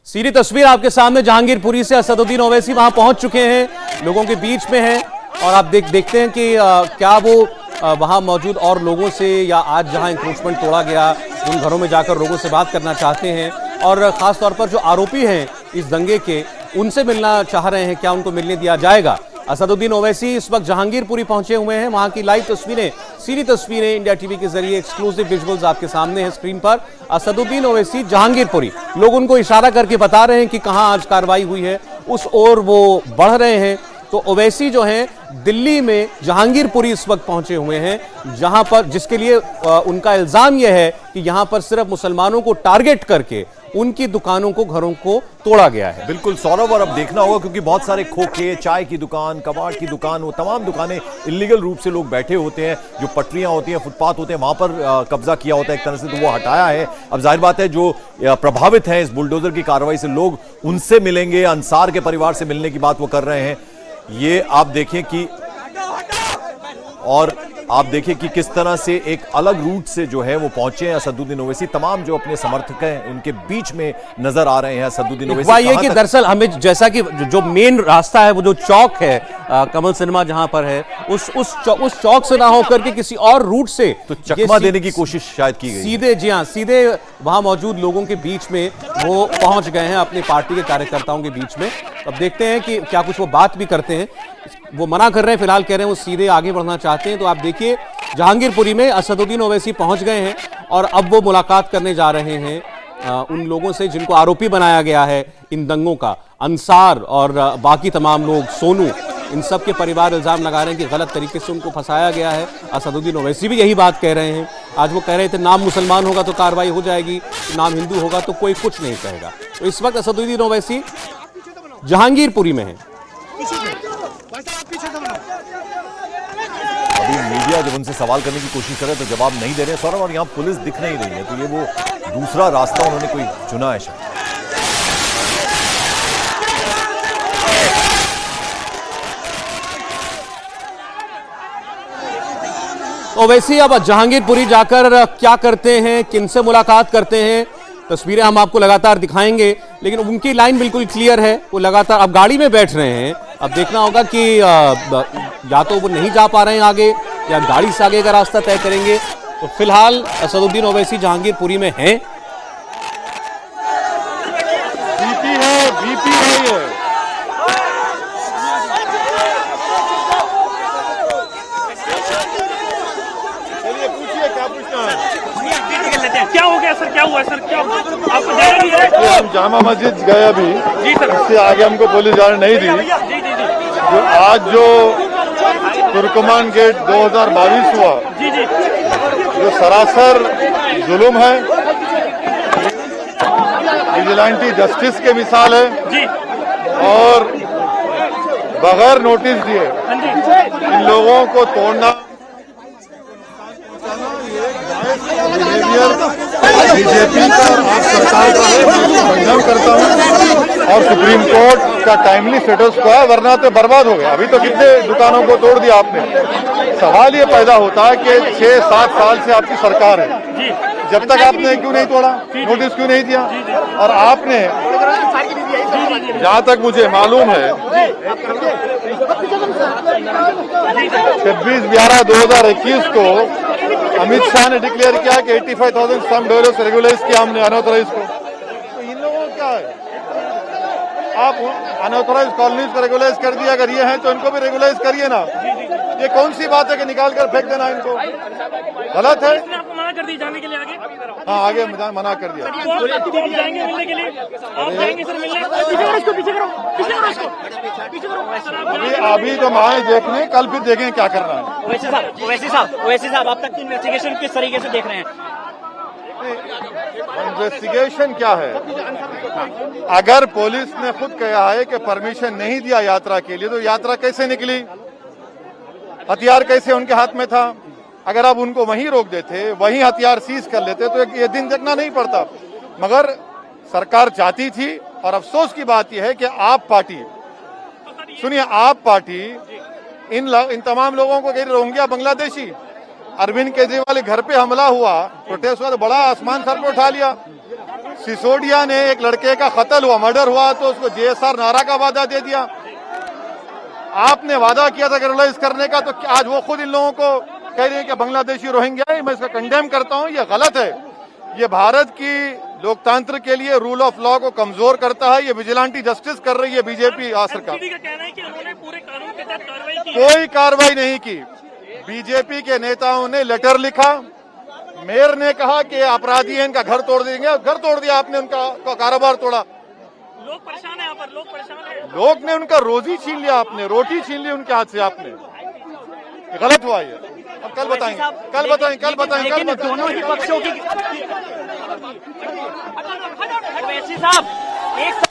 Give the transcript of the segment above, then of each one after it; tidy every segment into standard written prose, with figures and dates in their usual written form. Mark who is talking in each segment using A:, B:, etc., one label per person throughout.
A: सीधी तस्वीर आपके सामने जहांगीरपुरी से असदुद्दीन ओवैसी वहां पहुंच चुके हैं, लोगों के बीच में हैं और आप देखते हैं कि क्या वो वहां मौजूद और लोगों से या आज जहां इंक्रोचमेंट तोड़ा गया उन घरों में जाकर लोगों से बात करना चाहते हैं और खास तौर पर जो आरोपी हैं इस दंगे के उनसे मिलना चाह रहे हैं, क्या उनको मिलने दिया जाएगा। असदुद्दीन ओवैसी इस वक्त जहांगीरपुरी पहुंचे हुए हैं, वहां की लाइव तस्वीरें, सीधी तस्वीरें इंडिया टीवी के जरिए एक्सक्लूसिव विजुअल्स आपके सामने हैं स्क्रीन पर। असदुद्दीन ओवैसी जहांगीरपुरी, लोग उनको इशारा करके बता रहे हैं कि कहां आज कार्रवाई हुई है, उस ओर वो बढ़ रहे हैं। तो ओवैसी जो हैं दिल्ली में जहांगीरपुरी इस वक्त पहुंचे हुए हैं, जहां पर जिसके लिए उनका इल्जाम यह है कि यहां पर सिर्फ मुसलमानों को टारगेट करके उनकी दुकानों को, घरों को तोड़ा गया है।
B: बिल्कुल सौरभ, और अब देखना होगा क्योंकि बहुत सारे खोखे, चाय की दुकान, कबाड़ की दुकान, वो तमाम दुकानें इलीगल रूप से लोग बैठे होते हैं, जो पटरियां होती हैं, फुटपाथ होते हैं, वहां पर कब्जा किया होता है एक तरह से, तो वो हटाया है। अब जाहिर बात है जो प्रभावित हैं इस बुलडोजर की कार्रवाई से, लोग उनसे मिलेंगे, अंसार के परिवार से मिलने की बात वो कर रहे हैं। ये आप देखिए कि और आप देखिए कि किस तरह से एक अलग रूट से जो है वो पहुंचे हैं असदुद्दीन ओवैसी। तमाम जो अपने समर्थक हैं उनके बीच में नजर आ रहे हैं असदुद्दीन ओवैसी।
A: ये कि दरअसल हमें जैसा कि जो मेन रास्ता है वो जो चौक है कमल सिनेमा जहां पर है, उस चौक से ना होकर के किसी और रूट से
B: तो चकमा देने की कोशिश शायद की गई।
A: सीधे, जी हाँ, सीधे वहां मौजूद लोगों के बीच में वो पहुंच गए हैं, अपनी पार्टी के कार्यकर्ताओं के बीच में। अब देखते हैं कि क्या कुछ वो बात भी करते हैं। वो मना कर रहे हैं, फिलहाल कह रहे हैं वो सीधे आगे बढ़ना चाहते हैं। तो आप देखिए जहांगीरपुरी में असदुद्दीन ओवैसी पहुंच गए हैं और अब वो मुलाकात करने जा रहे हैं उन लोगों से जिनको आरोपी बनाया गया है इन दंगों का। अंसार और बाकी तमाम लोग, सोनू, इन सब के परिवार इल्जाम लगा रहे हैं कि गलत तरीके से उनको फंसाया गया है। असदुद्दीन ओवैसी भी यही बात कह रहे हैं। आज वो कह रहे थे नाम मुसलमान होगा तो कार्रवाई हो जाएगी, नाम हिंदू होगा तो कोई कुछ नहीं कहेगा। तो इस वक्त असदुद्दीन ओवैसी जहांगीरपुरी में है।
B: अभी मीडिया जब उनसे सवाल करने की कोशिश करे तो जवाब नहीं दे रहे हैं सौरभ, और यहाँ पुलिस दिख नहीं रही है, तो ये वो दूसरा रास्ता उन्होंने कोई चुना है शायद।
A: ओवैसी अब जहांगीरपुरी जाकर क्या करते हैं, किनसे मुलाकात करते हैं, तस्वीरें हम आपको लगातार दिखाएंगे, लेकिन उनकी लाइन बिल्कुल क्लियर है। वो लगातार अब गाड़ी में बैठ रहे हैं। अब देखना होगा कि या तो वो नहीं जा पा रहे हैं आगे या गाड़ी से आगे का रास्ता तय करेंगे। तो फिलहाल असदुद्दीन ओवैसी जहांगीरपुरी में हैं।
C: बीपी है ये। चलिए पूछिए क्या पूछना है।
D: क्या हो गया सर, क्या हुआ सर, क्या आपको जाना नहीं है?
C: हम जामा मस्जिद गए अभी,
D: जी सर,
C: इससे आगे हमको पुलिस जाने नहीं दी।
D: जी जी जी
C: जो आज जो तुर्कमान गेट 2022 हुआ,
D: जी जी,
C: जो सरासर जुल्म है, विजिलेंटी जस्टिस के मिसाल है
D: जी,
C: और बगैर नोटिस दिए
D: हाँ जी,
C: इन लोगों को तोड़ना, बीजेपी का आप सरकार का है, मैं कंडेम करता हूँ और सुप्रीम कोर्ट का टाइमली स्टेटस को है, वरना तो बर्बाद हो गया। अभी तो कितने दुकानों को तोड़ दिया आपने। सवाल ये पैदा होता है कि 6-7 साल से आपकी सरकार है, जब तक आपने क्यों नहीं तोड़ा, नोटिस क्यों नहीं दिया? और आपने, जहाँ तक मुझे मालूम है, 26/11/2021 को अमित शाह ने डिक्लेयर किया कि 85,000 स्लम डेवलपर्स रेगुलाइज किया हमने अनऑथराइज को। तो इन लोगों को क्या है, आप अनऑथराइज कॉलोनीज को रेगुलाइज कर दिया, अगर ये है तो इनको भी रेगुलाइज करिए ना। ये कौन सी बात है कि निकाल कर फेंक देना इनको, गलत है।
D: आपको मना कर दी जाने के लिए आगे?
C: हाँ, आगे मना कर दिया।
D: आप जाएंगे मिलने के लिए? आप जाएंगे सर मिलने? पीछे करो इसको, पीछे करो, पीछे करो इसको, पीछे करो।
C: अभी तो आए देखने, कल फिर देखें क्या करना है।
D: ओवैसी साहब, अब तक की इन्वेस्टिगेशन किस तरीके से देख रहे हैं?
C: इन्वेस्टिगेशन क्या है? अगर पुलिस ने खुद कहा है कि परमिशन नहीं दिया यात्रा के लिए, तो यात्रा कैसे निकली, हथियार कैसे उनके हाथ में था? अगर आप उनको वहीं रोक देते, वहीं हथियार सीज कर लेते, तो ये दिन देखना नहीं पड़ता। मगर सरकार चाहती थी, और अफसोस की बात यह है कि आप पार्टी, सुनिए, आप पार्टी इन तमाम लोगों को कह रही रोहिंग्या बांग्लादेशी, अरविंद केजरीवाल के घर पे हमला हुआ, प्रोटेस्ट हुआ, तो बड़ा आसमान सर पर उठा लिया। सिसोदिया ने एक लड़के का कत्ल हुआ, मर्डर हुआ, तो उसको जेएसआर नारा का वादा दे दिया। आपने वादा किया था रेगुलराइज करने का, तो आज वो खुद इन लोगों को कह रहे हैं कि बांग्लादेशी रोहिंग्या है। मैं इसका कंडेम करता हूं, ये गलत है। ये भारत की लोकतंत्र के लिए रूल ऑफ लॉ को कमजोर करता है। ये विजिलेंटी जस्टिस कर रही है बीजेपी सरकार।
D: का कहना है कि उन्होंने पूरे कानून के तहत कार्रवाई की।
C: कोई कार्रवाई नहीं की। बीजेपी के नेताओं ने लेटर लिखा, मेयर ने कहा कि अपराधी हैं, इनका घर तोड़ देंगे। घर तोड़ दिया आपने, उनका कारोबार तोड़ा।
D: लोग परेशान है, यहाँ पर लोग परेशान है।
C: लोग ने उनका रोजी छीन लिया, आपने रोटी छीन ली उनके हाथ से। आपने गलत हुआ ये। अब कल बताएंगे, कल बताएंगे, कल बताएंगे, कल बताएंगे।
D: दोनों ही पक्षों की वैसी साहब एक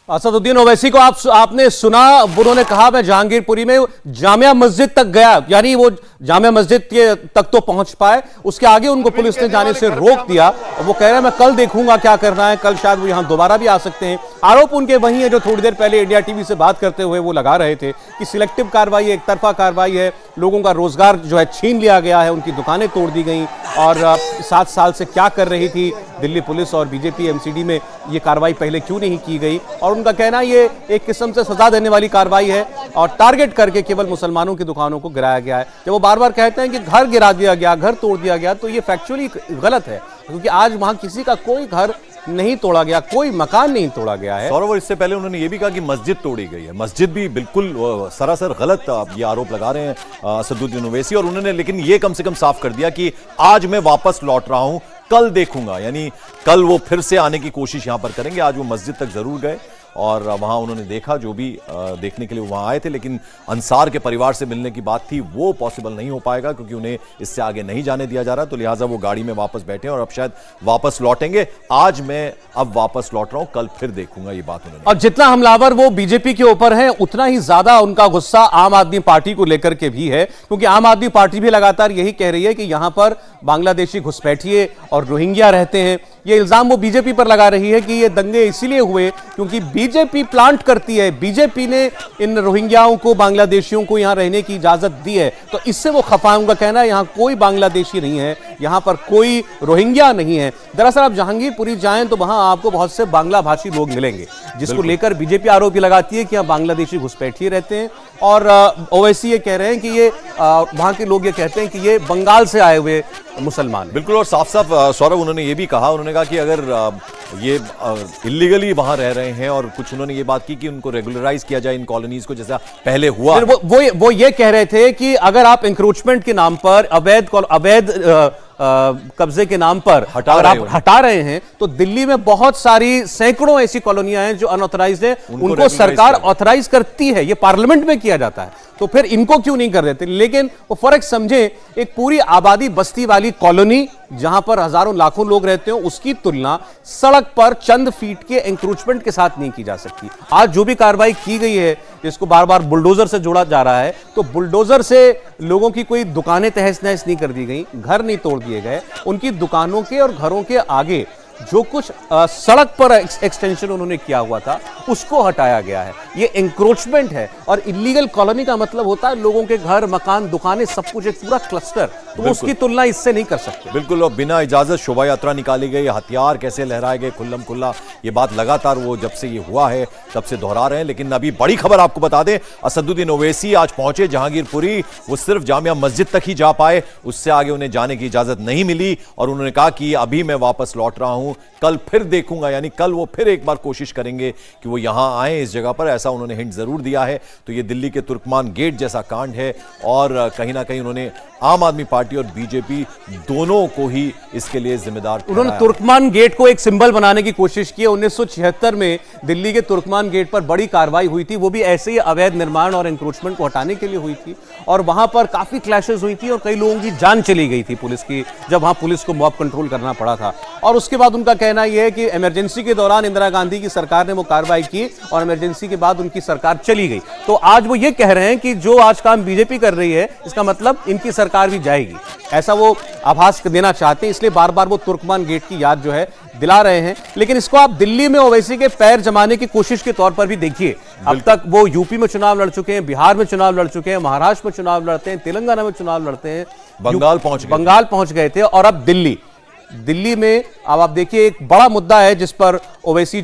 A: असदुद्दीन ओवैसी को आपने सुना, उन्होंने कहा मैं जहांगीरपुरी में जामिया मस्जिद तक गया, यानी वो जामिया मस्जिद तक तो पहुंच पाए, उसके आगे उनको पुलिस ने जाने से रोक दिया। और वो कह रहे हैं मैं कल देखूंगा क्या करना है, कल शायद वो यहां दोबारा भी आ सकते हैं। आरोप उनके वही है जो थोड़ी देर पहले इंडिया टीवी से बात करते हुए वो लगा रहे थे कि सिलेक्टिव कार्रवाई, एक तरफा कार्रवाई है, लोगों का रोजगार जो है छीन लिया गया है, उनकी दुकानें तोड़ दी गई। और 7 साल से क्या कर रही थी दिल्ली पुलिस और बीजेपी एमसीडी में, ये कार्रवाई पहले क्यों नहीं की गई। और उनका कहना ये एक किस्म से सजा देने वाली कार्रवाई है और टारगेट करके केवल मुसलमानों की दुकानों को गिराया गया है। जब वो बार बार कहते हैं कि घर गिरा दिया गया, घर तोड़ दिया गया, तो ये फैक्चुअली गलत है, क्योंकि आज वहां किसी का कोई घर नहीं तोड़ा गया, कोई मकान नहीं तोड़ा गया है।
B: सौरभ, इससे पहले उन्होंने ये भी कहा कि मस्जिद तोड़ी गई है। मस्जिद भी बिल्कुल सरासर गलत ये आरोप लगा रहे हैं असदुद्दीन ओवैसी। और उन्होंने लेकिन ये कम से कम साफ कर दिया कि आज मैं वापस लौट रहा हूं, कल देखूंगा, यानी कल वो फिर से आने की कोशिश यहां पर करेंगे। आज वो मस्जिद तक जरूर गए और वहां उन्होंने देखा जो भी देखने के लिए वहां आए थे, लेकिन अंसार के परिवार से मिलने की बात थी, वो पॉसिबल नहीं हो पाएगा क्योंकि उन्हें इससे आगे नहीं जाने दिया जा रहा। तो लिहाजा वो गाड़ी में वापस बैठे और अब शायद वापस लौटेंगे। आज मैं अब वापस लौट रहा हूं, कल फिर देखूंगा, ये बात उन्होंने।
A: और जितना हमलावर वो बीजेपी के ऊपर है, उतना ही ज्यादा उनका गुस्सा आम आदमी पार्टी को लेकर के भी है, क्योंकि आम आदमी पार्टी भी लगातार यही कह रही है कि यहां पर बांग्लादेशी घुसपैठिए और रोहिंग्या रहते हैं। ये इल्जाम वो बीजेपी पर लगा रही है कि ये दंगे इसीलिए हुए क्योंकि बीजेपी प्लांट करती है, बीजेपी ने इन रोहिंग्याओं को, बांग्लादेशियों को यहां रहने की इजाजत दी है, तो इससे वो खफा। उनका कहना है यहां कोई बांग्लादेशी नहीं है, यहां पर कोई रोहिंग्या नहीं है। दरअसल आप जहांगीरपुरी जाएं तो वहां आपको बहुत से बांग्ला भाषी लोग मिलेंगे, जिसको लेकर बीजेपी आरोप लगाती है कि यहां बांग्लादेशी घुसपैठिए रहते हैं। और ओवैसी ये कह रहे हैं कि ये वहां के लोग ये कहते हैं कि ये बंगाल से आए हुए मुसलमान।
B: बिल्कुल, और साफ साफ सौरभ उन्होंने ये भी कहा, उन्होंने कहा कि अगर ये इलीगली वहां रह रहे हैं, और कुछ उन्होंने ये बात की कि उनको रेगुलराइज किया जाए इन कॉलोनीज को, जैसा पहले हुआ।
A: वो ये कह रहे थे कि अगर आप इंक्रोचमेंट के नाम पर, अवैध कब्जे के नाम पर हटा रहे हैं, तो दिल्ली में बहुत सारी सैकड़ों ऐसी कॉलोनियां हैं जो अनऑथराइज्ड है, उनको सरकार ऑथराइज करती है, ये पार्लियामेंट में किया जाता है, तो फिर इनको क्यों नहीं कर देते। लेकिन वो फर्क समझे, एक पूरी आबादी बस्ती वाली कॉलोनी जहां पर हजारों लाखों लोग रहते हो, उसकी तुलना सड़क पर चंद फीट के एंक्रोचमेंट के साथ नहीं की जा सकती। आज जो भी कार्रवाई की गई है, जिसको बार बार बुलडोजर से जोड़ा जा रहा है, तो बुलडोजर से लोगों की कोई दुकानें तहस नहस नहीं कर दी गई, घर नहीं तोड़ दिए गए, उनकी दुकानों के और घरों के आगे जो कुछ सड़क पर एक्सटेंशन उन्होंने किया हुआ था उसको हटाया गया है। ये एंक्रोचमेंट है, और इलीगल कॉलोनी का मतलब होता है लोगों के घर, मकान, दुकानें, सब कुछ, एक पूरा क्लस्टर, तो उसकी तुलना इससे नहीं कर सकते।
B: बिल्कुल, और बिना इजाजत शोभा यात्रा निकाली गई, हथियार कैसे लहराए गए खुल्लम खुल्ला, ये बात लगातार वो जब से ये हुआ है तब से दोहरा रहे हैं। लेकिन अभी बड़ी खबर आपको बता दें, असदुद्दीन ओवैसी आज पहुंचे जहांगीरपुरी। वो सिर्फ जामिया मस्जिद तक ही जा पाए, उससे आगे उन्हें जाने की इजाजत नहीं मिली, और उन्होंने कहा कि अभी मैं वापस लौट रहा हूं, कल फिर देखूंगा, यानी कल वो फिर एक बार कोशिश करेंगे कि वो यहां आए इस जगह पर, ऐसा उन्होंने हिंट जरूर दिया है। तो ये दिल्ली के तुर्कमान गेट जैसा कांड है, और कहीं ना कहीं उन्होंने आम आदमी पार्टी और बीजेपी दोनों को ही इसके लिए जिम्मेदार,
A: उन्होंने तुर्कमान गेट को एक सिंबल बनाने की कोशिश की। 1976 में दिल्ली के तुर्कमान गेट पर बड़ी कार्रवाई हुई थी, वो भी ऐसे ही अवैध निर्माण और एंक्रोचमेंट को हटाने के लिए हुई थी, और वहां पर काफी क्लैशेस हुई थी और कई लोगों की जान चली गई थी पुलिस की, जब वहां पुलिस को मॉब कंट्रोल करना पड़ा था। और उसके बाद उनका कहना यह है कि इमरजेंसी के दौरान इंदिरा गांधी की सरकार ने वो कार्रवाई की और इमरजेंसी के बाद उनकी सरकार चली गई। तो आज वो ये कह रहे हैं कि जो आज काम बीजेपी कर रही है, इसका मतलब इनकी सरकार भी जाएगी, ऐसा वो आभास देना चाहते हैं, इसलिए बार बार वो तुर्कमान गेट की याद जो है दिला रहे हैं। लेकिन इसको आप दिल्ली में ओवैसी के पैर जमाने की कोशिश के तौर पर भी देखिए। अब तक वो यूपी में चुनाव लड़ चुके हैं, बिहार में चुनाव लड़ चुके हैं, महाराष्ट्र में चुनाव लड़ते हैं, तेलंगाना में चुनाव लड़ते हैं,
B: बंगाल पहुंच
A: गए थे, और अब दिल्ली। दिल्ली में अब आप देखिए एक बड़ा मुद्दा है जिस पर ओवैसी